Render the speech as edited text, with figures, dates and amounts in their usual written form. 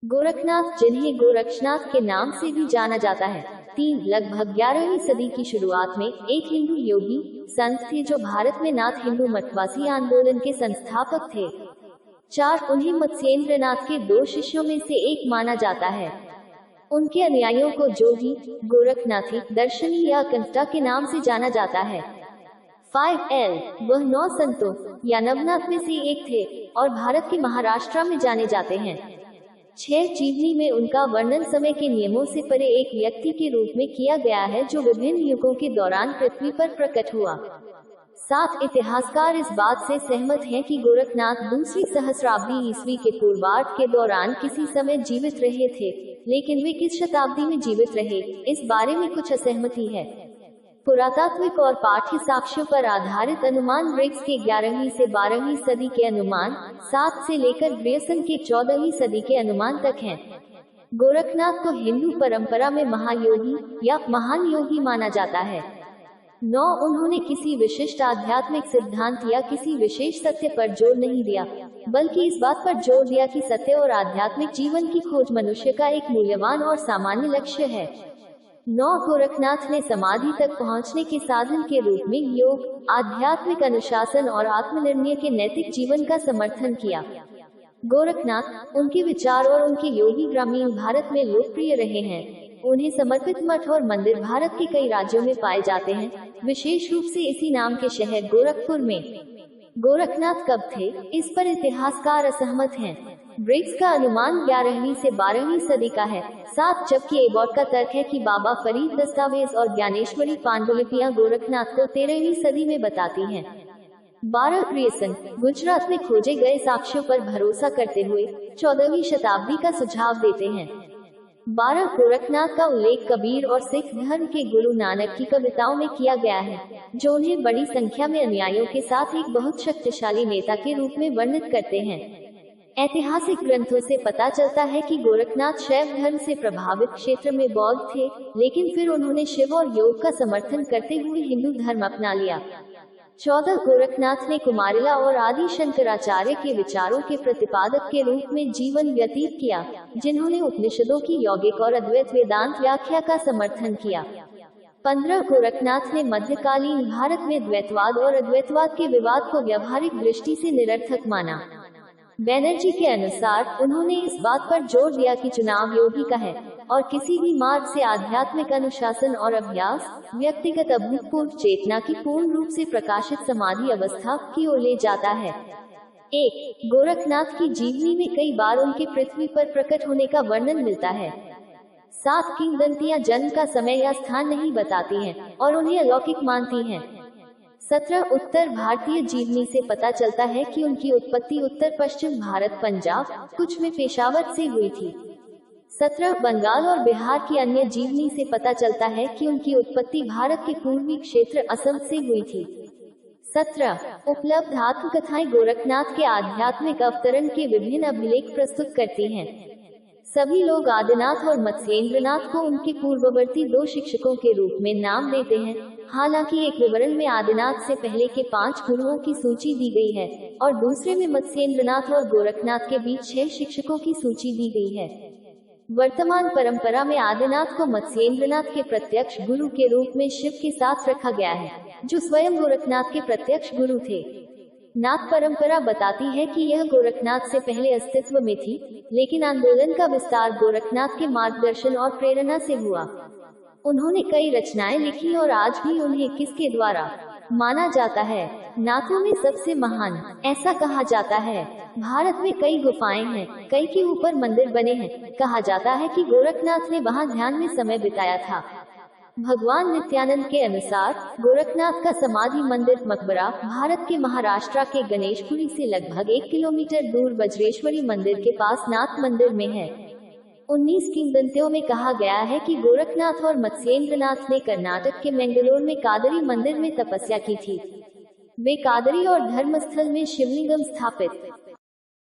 गोरखनाथ, जिन्हें गोरक्षनाथ के नाम से भी जाना जाता है, लगभग 11वीं सदी की शुरुआत में एक हिंदू योगी संत थे जो भारत में नाथ हिंदू मतवासी आंदोलन के संस्थापक थे। उन्हें मत्स्येंद्रनाथ के 2 शिष्यों में से एक माना जाता है। उनके अनुयायियों को जोगी, गोरखनाथी, दर्शनी या कंष्टा के नाम से जाना जाता है। 5L वह 9 संतों या नवनाथ में से एक थे और भारत के महाराष्ट्र में जाने जाते हैं। 6 जीवनी में उनका वर्णन समय के नियमों से परे एक व्यक्ति के रूप में किया गया है जो विभिन्न युगों के दौरान पृथ्वी पर प्रकट हुआ। 7 इतिहासकार इस बात से सहमत हैं कि गोरखनाथ दूसरी सहस्राब्दी ईस्वी के पूर्वार्ध के दौरान किसी समय जीवित रहे थे, लेकिन वे किस शताब्दी में जीवित रहे, इस बारे में कुछ असहमति है। पुरातात्विक और पाठ्य साक्ष्यों पर आधारित अनुमान ब्रिग्स के 11वीं से 12वीं सदी के अनुमान 7 से लेकर ग्रियर्सन के 14वीं सदी के अनुमान तक हैं। गोरखनाथ को हिंदू परंपरा में महायोगी या महान योगी माना जाता है। 9 उन्होंने किसी विशिष्ट आध्यात्मिक सिद्धांत या किसी विशेष सत्य पर जोर नहीं दिया, बल्कि इस बात पर जोर दिया कि सत्य और आध्यात्मिक जीवन की खोज मनुष्य का एक मूल्यवान और सामान्य लक्ष्य है। 9 गोरखनाथ ने समाधि तक पहुंचने के साधन के रूप में योग, आध्यात्मिक अनुशासन और आत्मनिर्णय के नैतिक जीवन का समर्थन किया। गोरखनाथ, उनके विचार और उनके योगी ग्रामीण भारत में लोकप्रिय रहे हैं। उन्हें समर्पित मठ और मंदिर भारत के कई राज्यों में पाए जाते हैं, विशेष रूप से इसी नाम के शहर गोरखपुर में। गोरखनाथ कब थे, इस पर इतिहासकार असहमत हैं। ब्रिग्स का अनुमान 11वीं से 12वीं सदी का है। 7 जबकि एबॉट का तर्क है कि बाबा फरीद दस्तावेज और ज्ञानेश्वरी पांडुलिपियां गोरखनाथ को 13वीं सदी में बताती हैं। 12 ग्रियर्सन, गुजरात में खोजे गए साक्ष्यों पर भरोसा करते हुए 14वीं शताब्दी का सुझाव देते हैं। 12 गोरखनाथ का उल्लेख कबीर और सिख धर्म के गुरु नानक की कविताओं में किया गया है, जो उन्हें बड़ी संख्या में अनुयायियों के साथ एक बहुत शक्तिशाली नेता के रूप में वर्णित करते हैं। ऐतिहासिक ग्रंथों से पता चलता है कि गोरखनाथ शैव धर्म से प्रभावित क्षेत्र में बौद्ध थे, लेकिन फिर उन्होंने शिव और योग का समर्थन करते हुए हिंदू धर्म अपना लिया। 14 गोरखनाथ ने कुमारिला और आदि शंकराचार्य के विचारों के प्रतिपादक के रूप में जीवन व्यतीत किया, जिन्होंने उपनिषदों की यौगिक और अद्वैत वेदांत व्याख्या का समर्थन किया। 15 गोरखनाथ ने मध्यकालीन भारत में द्वैतवाद और अद्वैतवाद के विवाद को व्यावहारिक दृष्टि से निरर्थक माना। बैनर्जी के अनुसार उन्होंने इस बात पर जोर दिया कि चुनाव योगी का है और किसी भी मार्ग से आध्यात्मिक अनुशासन और अभ्यास व्यक्तिगत अभूतपूर्व चेतना की पूर्ण रूप से प्रकाशित समाधि अवस्था की ओर ले जाता है। 1 गोरखनाथ की जीवनी में कई बार उनके पृथ्वी पर प्रकट होने का वर्णन मिलता है। 7 किंवदंतियां जन्म का समय या स्थान नहीं बताती हैं और उन्हें अलौकिक मानती हैं। 17 उत्तर भारतीय जीवनी से पता चलता है कि उनकी उत्पत्ति उत्तर पश्चिम भारत, पंजाब, कुछ में पेशावर से हुई थी। 17 बंगाल और बिहार की अन्य जीवनी से पता चलता है कि उनकी उत्पत्ति भारत के पूर्वी क्षेत्र असम से हुई थी। 17 उपलब्ध आत्मकथाएं गोरखनाथ के आध्यात्मिक अवतरण के विभिन्न अभिलेख प्रस्तुत करती हैं। सभी लोग आदिनाथ और मत्स्येंद्रनाथ को उनके पूर्ववर्ती 2 शिक्षकों के रूप में नाम देते हैं। हालांकि एक विवरण में आदिनाथ से पहले के 5 गुरुओं की सूची दी गई है और दूसरे में मत्स्येंद्रनाथ और गोरखनाथ के बीच 6 शिक्षकों की सूची दी गई है। वर्तमान परंपरा में आदिनाथ को मत्स्येंद्रनाथ के प्रत्यक्ष गुरु के रूप में शिव के साथ रखा गया है, जो स्वयं गोरखनाथ के प्रत्यक्ष गुरु थे। नाथ परंपरा बताती है कि यह गोरखनाथ से पहले अस्तित्व में थी, लेकिन आंदोलन का विस्तार गोरखनाथ के मार्गदर्शन और प्रेरणा से हुआ। उन्होंने कई रचनाएं लिखी और आज भी उन्हें किसके द्वारा माना जाता है, नाथों में सबसे महान, ऐसा कहा जाता है। भारत में कई गुफाएं हैं, कई के ऊपर मंदिर बने हैं। कहा जाता है कि गोरखनाथ ने वहां ध्यान में समय बिताया था। भगवान नित्यानंद के अनुसार गोरखनाथ का समाधि मंदिर मकबरा भारत के महाराष्ट्र के गणेशपुरी से लगभग 1 किलोमीटर दूर वज्रेश्वरी मंदिर के पास नाथ मंदिर में है। 19 किंवदंतियों में कहा गया है कि गोरखनाथ और मत्स्येंद्रनाथ ने कर्नाटक के मैंगलोर में कादरी मंदिर में तपस्या की थी। वे कादरी और धर्मस्थल में शिवलिंगम स्थापित